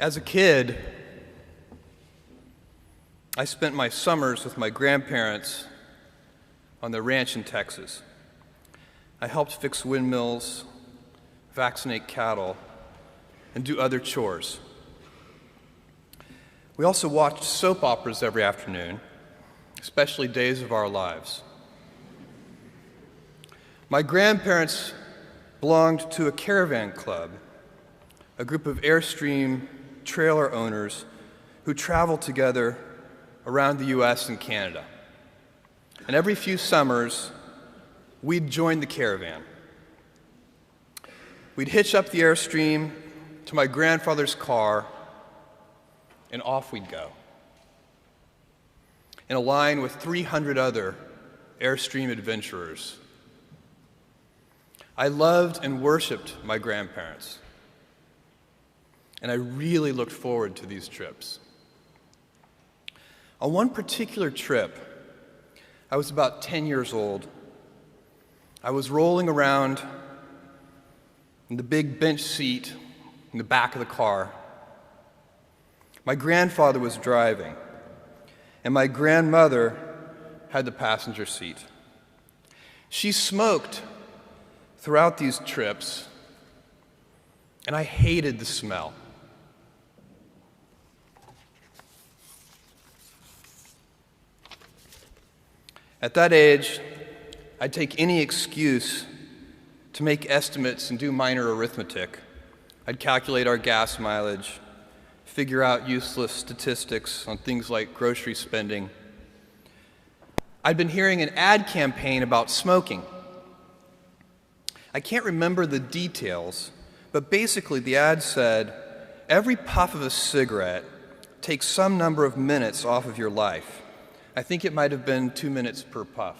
As a kid, I spent my summers with my grandparents on the ranch in Texas. I helped fix windmills, vaccinate cattle, and do other chores. We also watched soap operas every afternoon, especially Days of Our Lives. My grandparents belonged to a caravan club, a group of Airstream trailer owners who traveled together around the US and Canada. And every few summers, we'd join the caravan. We'd hitch up the Airstream to my grandfather's car, and off we'd go, in a line with 300 other Airstream adventurers. I loved and worshiped my grandparents, and I really looked forward to these trips. On one particular trip, I was about 10 years old. I was rolling around in the big bench seat in the back of the car. My grandfather was driving, and my grandmother had the passenger seat. She smoked throughout these trips, and I hated the smell. At that age, I'd take any excuse to make estimates and do minor arithmetic. I'd calculate our gas mileage, figure out useless statistics on things like grocery spending. I'd been hearing an ad campaign about smoking. I can't remember the details, but basically the ad said, every puff of a cigarette takes some number of minutes off of your life. I think it might have been 2 minutes per puff.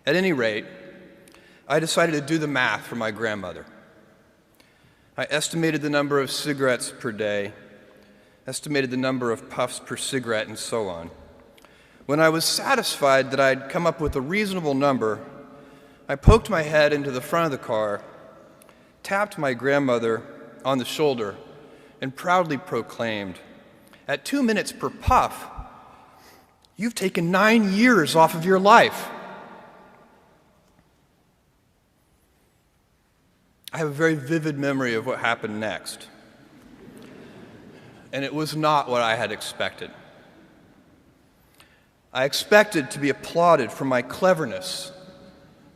At any rate, I decided to do the math for my grandmother. I estimated the number of cigarettes per day, estimated the number of puffs per cigarette, and so on. When I was satisfied that I'd come up with a reasonable number, I poked my head into the front of the car, tapped my grandmother on the shoulder, and proudly proclaimed, "At 2 minutes per puff, you've taken 9 years off of your life." I have a very vivid memory of what happened next, and it was not what I had expected. I expected to be applauded for my cleverness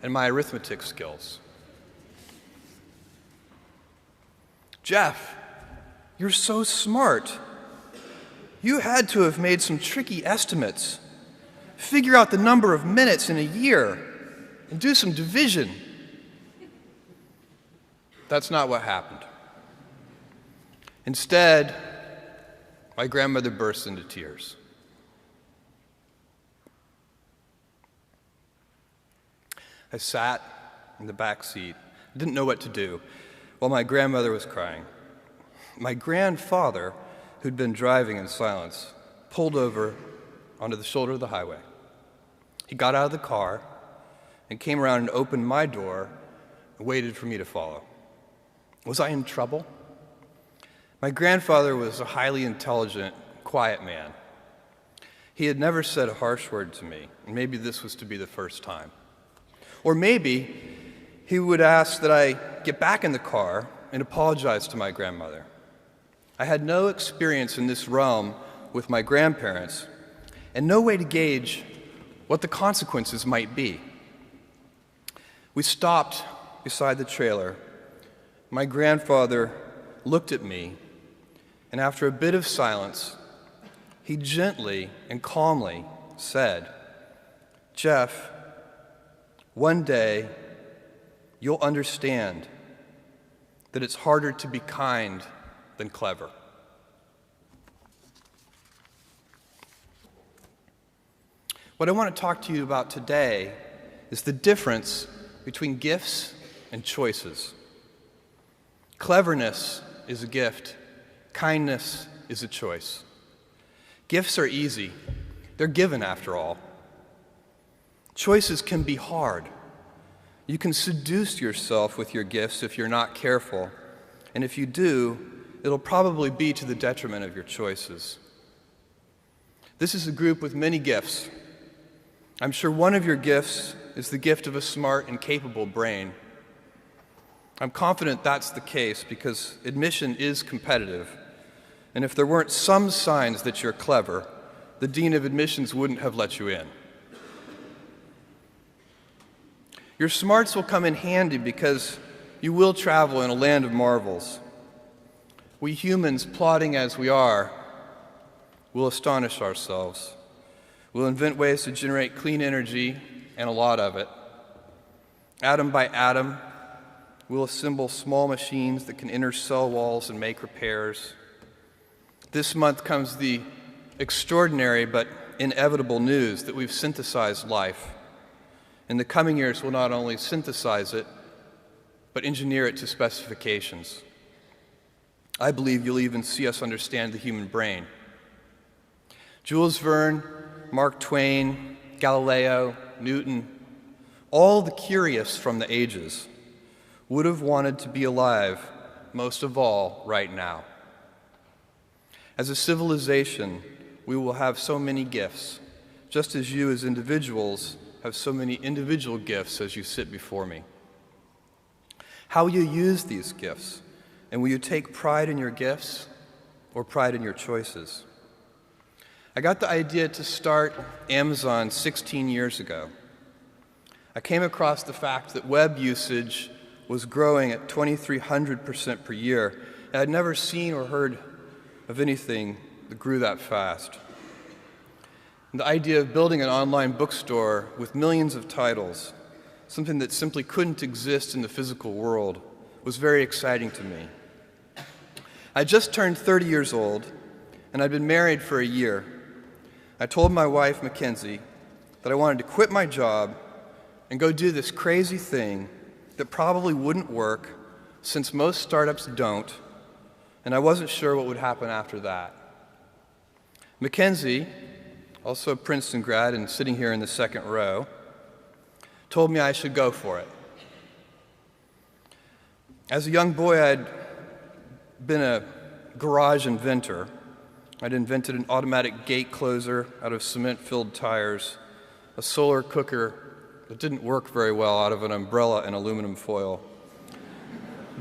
and my arithmetic skills. "Jeff, you're so smart. You had to have made some tricky estimates. Figure out the number of minutes in a year and do some division." That's not what happened. Instead, my grandmother burst into tears. I sat in the back seat, didn't know what to do, while my grandmother was crying. My grandfather, who'd been driving in silence, pulled over onto the shoulder of the highway. He got out of the car and came around and opened my door and waited for me to follow. Was I in trouble? My grandfather was a highly intelligent, quiet man. He had never said a harsh word to me, and maybe this was to be the first time. Or maybe he would ask that I get back in the car and apologize to my grandmother. I had no experience in this realm with my grandparents and no way to gauge what the consequences might be. We stopped beside the trailer. My grandfather looked at me, and after a bit of silence, he gently and calmly said, "Jeff, one day you'll understand that it's harder to be kind than clever." What I want to talk to you about today is the difference between gifts and choices. Cleverness is a gift. Kindness is a choice. Gifts are easy. They're given, after all. Choices can be hard. You can seduce yourself with your gifts if you're not careful, and if you do, it'll probably be to the detriment of your choices. This is a group with many gifts. I'm sure one of your gifts is the gift of a smart and capable brain. I'm confident that's the case because admission is competitive, and if there weren't some signs that you're clever, the dean of admissions wouldn't have let you in. Your smarts will come in handy because you will travel in a land of marvels. We humans, plodding as we are, will astonish ourselves. We'll invent ways to generate clean energy, and a lot of it. Atom by atom, we'll assemble small machines that can enter cell walls and make repairs. This month comes the extraordinary but inevitable news that we've synthesized life. In the coming years, we'll not only synthesize it, but engineer it to specifications. I believe you'll even see us understand the human brain. Jules Verne, Mark Twain, Galileo, Newton, all the curious from the ages would have wanted to be alive, most of all, right now. As a civilization, we will have so many gifts, just as you as individuals have so many individual gifts as you sit before me. How will you use these gifts? And will you take pride in your gifts or pride in your choices? I got the idea to start Amazon 16 years ago. I came across the fact that web usage was growing at 2,300% per year, and I'd never seen or heard of anything that grew that fast. And the idea of building an online bookstore with millions of titles, something that simply couldn't exist in the physical world, was very exciting to me. I just turned 30 years old, and I'd been married for a year. I told my wife, Mackenzie, that I wanted to quit my job and go do this crazy thing that probably wouldn't work, since most startups don't, and I wasn't sure what would happen after that. Mackenzie, also a Princeton grad and sitting here in the second row, told me I should go for it. As a young boy, I'd been a garage inventor. I'd invented an automatic gate closer out of cement-filled tires, a solar cooker that didn't work very well out of an umbrella and aluminum foil,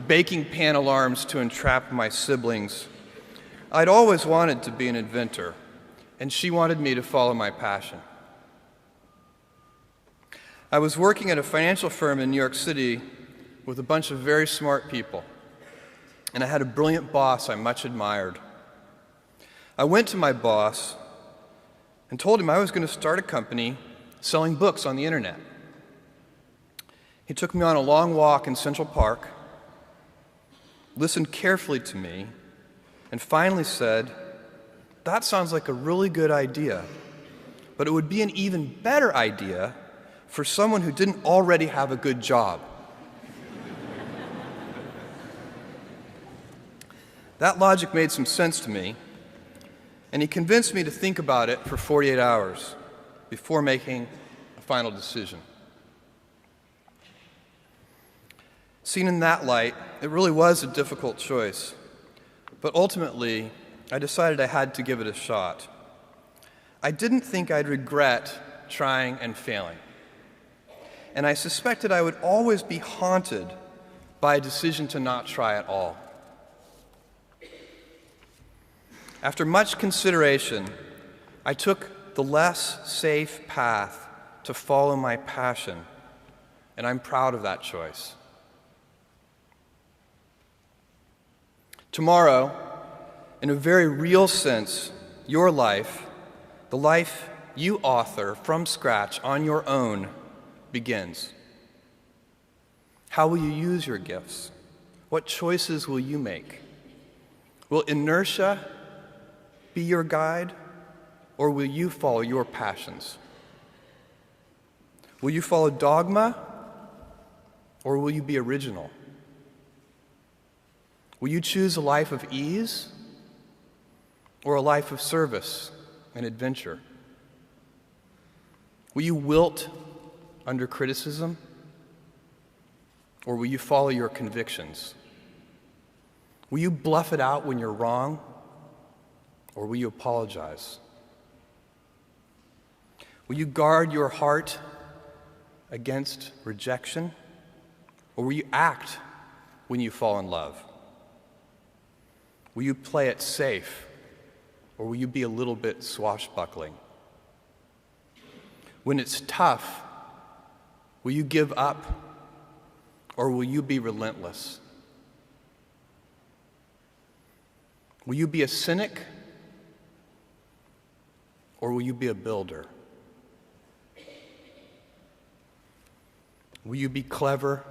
baking pan alarms to entrap my siblings. I'd always wanted to be an inventor, and she wanted me to follow my passion. I was working at a financial firm in New York City with a bunch of very smart people, and I had a brilliant boss I much admired. I went to my boss and told him I was going to start a company selling books on the internet. He took me on a long walk in Central Park, listened carefully to me, and finally said, "That sounds like a really good idea, but it would be an even better idea for someone who didn't already have a good job." That logic made some sense to me, and he convinced me to think about it for 48 hours before making a final decision. Seen in that light, it really was a difficult choice, but ultimately, I decided I had to give it a shot. I didn't think I'd regret trying and failing, and I suspected I would always be haunted by a decision to not try at all. After much consideration, I took the less safe path to follow my passion, and I'm proud of that choice. Tomorrow, in a very real sense, your life, the life you author from scratch on your own, begins. How will you use your gifts? What choices will you make? Will inertia be your guide, or will you follow your passions? Will you follow dogma, or will you be original? Will you choose a life of ease, or a life of service and adventure? Will you wilt under criticism, or will you follow your convictions? Will you bluff it out when you're wrong, or will you apologize? Will you guard your heart against rejection, or will you act when you fall in love? Will you play it safe, or will you be a little bit swashbuckling? When it's tough, will you give up, or will you be relentless? Will you be a cynic, or will you be a builder? Will you be clever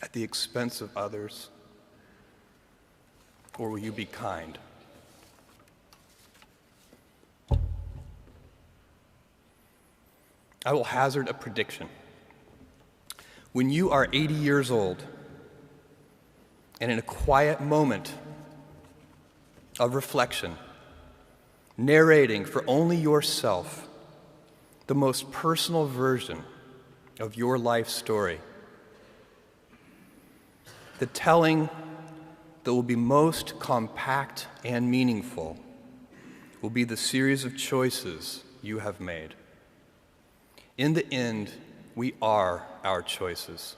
at the expense of others, or will you be kind? I will hazard a prediction. When you are 80 years old, and in a quiet moment of reflection, narrating for only yourself the most personal version of your life story, the telling that will be most compact and meaningful will be the series of choices you have made. In the end, we are our choices.